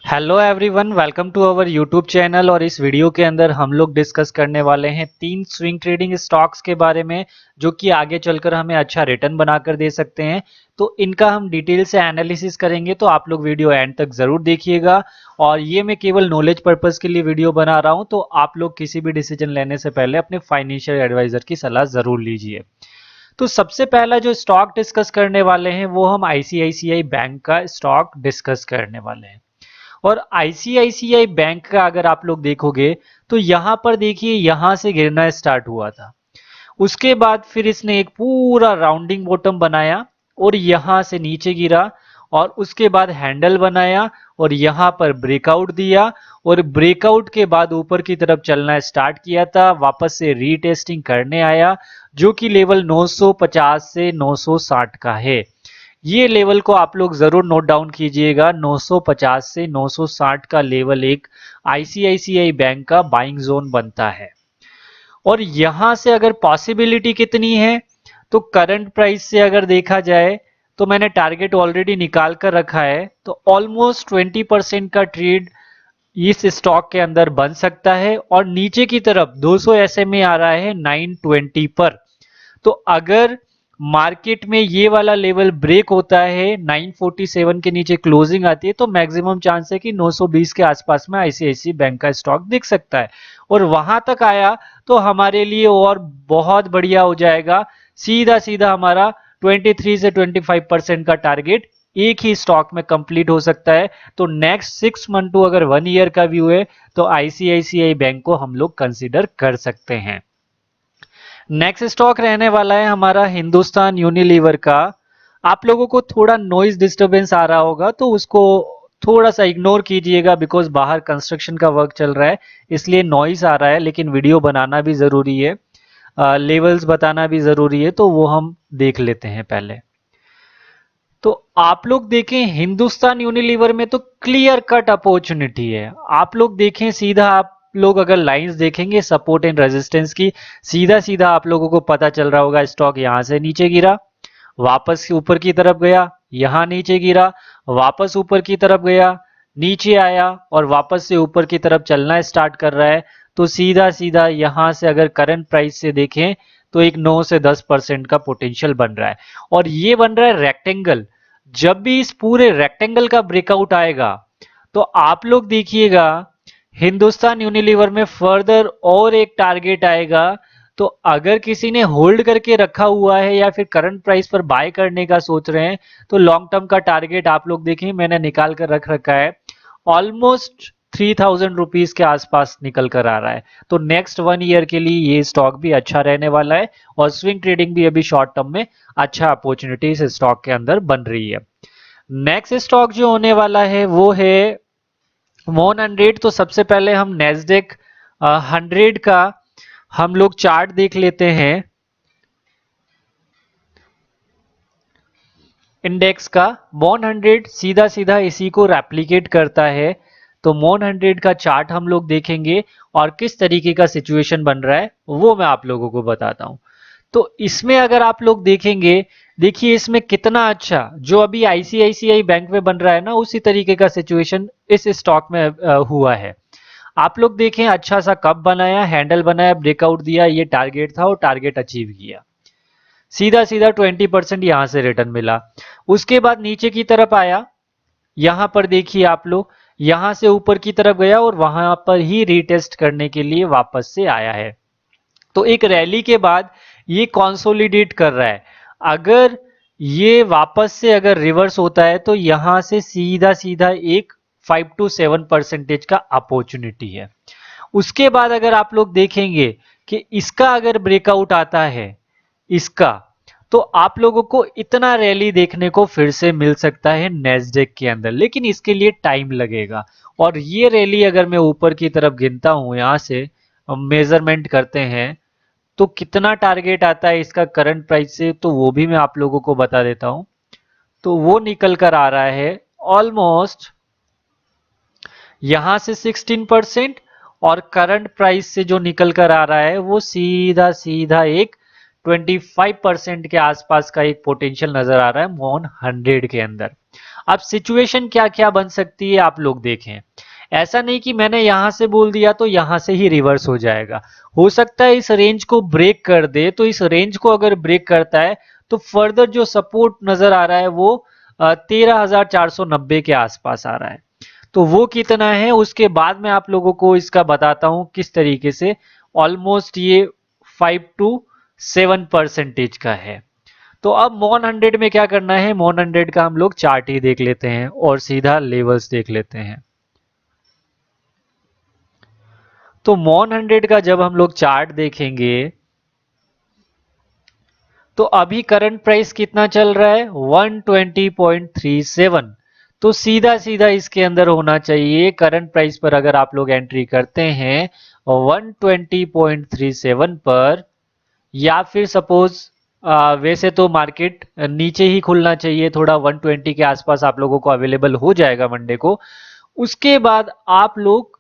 Hello everyone, welcome to our YouTube channel. और इस video के अंदर हम लोग डिस्कस करने वाले हैं 3 स्विंग ट्रेडिंग स्टॉक्स के बारे में जो कि आगे चलकर हमें अच्छा रिटर्न बनाकर दे सकते हैं। तो इनका हम डिटेल से एनालिसिस करेंगे, तो आप लोग वीडियो एंड तक ज़रूर देखिएगा। और ये मैं केवल नॉलेज पर्पज़ के लिए वीडियो बना रहा हूँ, तो आप लोग किसी भी डिसीजन लेने से पहले अपने फाइनेंशियल एडवाइज़र की सलाह ज़रूर लीजिए। तो सबसे पहला जो स्टॉक डिस्कस करने वाले हैं वो हम आईसीआईसीआई बैंक का स्टॉक डिस्कस करने वाले हैं। और आईसीआईसीआई बैंक का अगर आप लोग देखोगे तो यहां पर देखिए, यहां से गिरना स्टार्ट हुआ था। उसके बाद फिर इसने एक पूरा राउंडिंग बॉटम बनाया और यहां से नीचे गिरा, और उसके बाद हैंडल बनाया और यहां पर ब्रेकआउट दिया। और ब्रेकआउट के बाद ऊपर की तरफ चलना स्टार्ट किया था, वापस से रीटेस्टिंग करने आया जो कि लेवल 950 से 960 का है। ये लेवल को आप लोग जरूर नोट डाउन कीजिएगा। 950 से 960 का लेवल एक आईसीआईसीआई बैंक का बाइंग जोन बनता है। और यहां से अगर पॉसिबिलिटी कितनी है, तो करंट प्राइस से अगर देखा जाए तो मैंने टारगेट ऑलरेडी निकाल कर रखा है, तो ऑलमोस्ट 20% का ट्रेड इस स्टॉक के अंदर बन सकता है। और नीचे की तरफ 200 एसएमए आ रहा है 920 पर। तो अगर मार्केट में ये वाला लेवल ब्रेक होता है, 947 के नीचे क्लोजिंग आती है, तो मैक्सिमम चांस है कि 920 के आसपास में आईसीआईसीआई बैंक का स्टॉक दिख सकता है। और वहां तक आया तो हमारे लिए और बहुत बढ़िया हो जाएगा। सीधा सीधा हमारा 23 से 25% का टारगेट एक ही स्टॉक में कंप्लीट हो सकता है। तो नेक्स्ट 6 मंथ टू अगर 1 ईयर का व्यू है तो आईसीआईसीआई बैंक को हम लोग कंसिडर कर सकते हैं। नेक्स्ट स्टॉक रहने वाला है हमारा हिंदुस्तान यूनिलीवर का। आप लोगों को थोड़ा नॉइज डिस्टरबेंस आ रहा होगा, तो उसको थोड़ा सा इग्नोर कीजिएगा, बिकॉज बाहर कंस्ट्रक्शन का वर्क चल रहा है इसलिए नॉइज आ रहा है। लेकिन वीडियो बनाना भी ज़रूरी है, लेवल्स बताना भी ज़रूरी है, तो वो हम देख लेते हैं पहले। तो आप लोग देखें हिंदुस्तान यूनिलीवर में तो क्लियर कट अपॉर्चुनिटी है। आप लोग देखें सीधा, आप लोग अगर लाइंस देखेंगे सपोर्ट एंड रेजिस्टेंस की, सीधा सीधा आप लोगों को पता चल रहा होगा स्टॉक यहां से नीचे गिरा, वापस ऊपर की तरफ गया, यहां नीचे गिरा, वापस ऊपर की तरफ गया, नीचे आया और वापस से ऊपर की तरफ चलना स्टार्ट कर रहा है। तो सीधा सीधा यहां से अगर करंट प्राइस से देखें तो एक 9 से 10% का पोटेंशियल बन रहा है। और ये बन रहा है रेक्टेंगल। जब भी इस पूरे रेक्टेंगल का ब्रेकआउट आएगा तो आप लोग देखिएगा हिंदुस्तान यूनिलीवर में फर्दर और एक टारगेट आएगा। तो अगर किसी ने होल्ड करके रखा हुआ है या फिर करंट प्राइस पर बाय करने का सोच रहे हैं, तो लॉन्ग टर्म का टारगेट आप लोग देखें मैंने निकाल कर रख रखा है, ऑलमोस्ट 3000 रुपीज के आसपास निकल कर आ रहा है। तो नेक्स्ट 1 ईयर के लिए ये स्टॉक भी अच्छा रहने वाला है। और स्विंग ट्रेडिंग भी अभी शॉर्ट टर्म में अच्छा अपॉर्चुनिटी इस स्टॉक के अंदर बन रही है। नेक्स्ट स्टॉक जो होने वाला है वो है मोन 100। तो सबसे पहले हम नेस्डेक 100 का हम लोग चार्ट देख लेते हैं इंडेक्स का। मोन 100 सीधा सीधा इसी को रेप्लिकेट करता है। तो मोन 100 का चार्ट हम लोग देखेंगे और किस तरीके का सिचुएशन बन रहा है वो मैं आप लोगों को बताता हूं। तो इसमें अगर आप लोग देखेंगे, देखिए इसमें कितना अच्छा जो अभी आईसीआईसीआई बैंक में बन रहा है ना, उसी तरीके का सिचुएशन इस स्टॉक में हुआ है। आप लोग देखें अच्छा सा कप बनाया, हैंडल बनाया, ब्रेकआउट दिया, ये टारगेट था और टारगेट अचीव किया। सीधा सीधा 20% यहां से रिटर्न मिला। उसके बाद नीचे की तरफ आया, यहां पर देखिए आप लोग, यहां से ऊपर की तरफ गया और वहां पर ही रीटेस्ट करने के लिए वापस से आया है। तो एक रैली के बाद ये कॉन्सोलिडेट कर रहा है। अगर ये वापस से अगर रिवर्स होता है तो यहां से सीधा सीधा एक 5 to 7% का अपॉर्चुनिटी है। उसके बाद अगर आप लोग देखेंगे कि इसका अगर ब्रेकआउट आता है इसका, तो आप लोगों को इतना रैली देखने को फिर से मिल सकता है नेस्डेक के अंदर, लेकिन इसके लिए टाइम लगेगा। और ये रैली अगर मैं ऊपर की तरफ गिनता हूं, यहां से मेजरमेंट करते हैं तो कितना टारगेट आता है इसका करंट प्राइस से, तो वो भी मैं आप लोगों को बता देता हूं। तो वो निकल कर आ रहा है ऑलमोस्ट यहां से 16%। और करंट प्राइस से जो निकल कर आ रहा है वो सीधा सीधा एक 25% के आसपास का एक पोटेंशियल नजर आ रहा है मोन 100 के अंदर। अब सिचुएशन क्या क्या बन सकती है आप लोग देखें। ऐसा नहीं कि मैंने यहां से बोल दिया तो यहां से ही रिवर्स हो जाएगा। हो सकता है इस रेंज को ब्रेक कर दे, तो इस रेंज को अगर ब्रेक करता है तो फर्दर जो सपोर्ट नजर आ रहा है वो 13,490 के आसपास आ रहा है। तो वो कितना है उसके बाद मैं आप लोगों को इसका बताता हूं किस तरीके से। ऑलमोस्ट ये 5 to 7% का है। तो अब मॉन 100 में क्या करना है, मॉन 100 का हम लोग चार्ट ही देख लेते हैं और सीधा लेवल्स देख लेते हैं। तो मॉन 100 का जब हम लोग चार्ट देखेंगे तो अभी करंट प्राइस कितना चल रहा है 120.37। तो सीधा सीधा इसके अंदर होना चाहिए करंट प्राइस पर अगर आप लोग एंट्री करते हैं 120.37 पर, या फिर सपोज वैसे तो मार्केट नीचे ही खुलना चाहिए, थोड़ा 120 के आसपास आप लोगों को अवेलेबल हो जाएगा मंडे को। उसके बाद आप लोग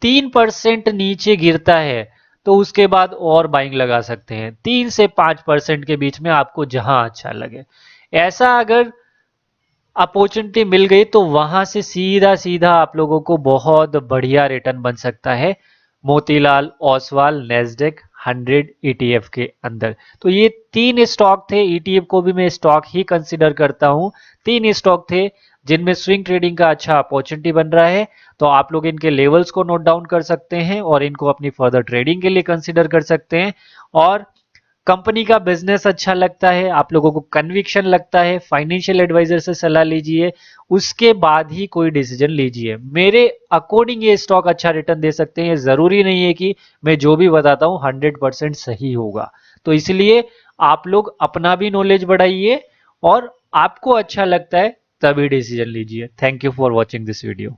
3% नीचे गिरता है तो उसके बाद और बाइंग लगा सकते हैं 3 से 5% के बीच में, आपको जहां अच्छा लगे। ऐसा अगर अपॉर्चुनिटी मिल गई तो वहां से सीधा सीधा आप लोगों को बहुत बढ़िया रिटर्न बन सकता है मोतीलाल ओसवाल नेस्डेक 100 ETF के अंदर। तो ये 3 स्टॉक थे, ETF को भी मैं स्टॉक ही कंसिडर करता हूं। 3 स्टॉक थे जिनमें स्विंग ट्रेडिंग का अच्छा अपॉर्चुनिटी बन रहा है। तो आप लोग इनके लेवल्स को नोट डाउन कर सकते हैं और इनको अपनी फर्दर ट्रेडिंग के लिए कंसिडर कर सकते हैं। और कंपनी का बिजनेस अच्छा लगता है, आप लोगों को कन्विक्शन लगता है, फाइनेंशियल एडवाइजर से सलाह लीजिए, उसके बाद ही कोई डिसीजन लीजिए। मेरे अकॉर्डिंग ये स्टॉक अच्छा रिटर्न दे सकते हैं, जरूरी नहीं है कि मैं जो भी बताता हूं 100% सही होगा। तो इसलिए आप लोग अपना भी नॉलेज बढ़ाइए और आपको अच्छा लगता है तभी डिसीजन लीजिए। Thank you for watching this video.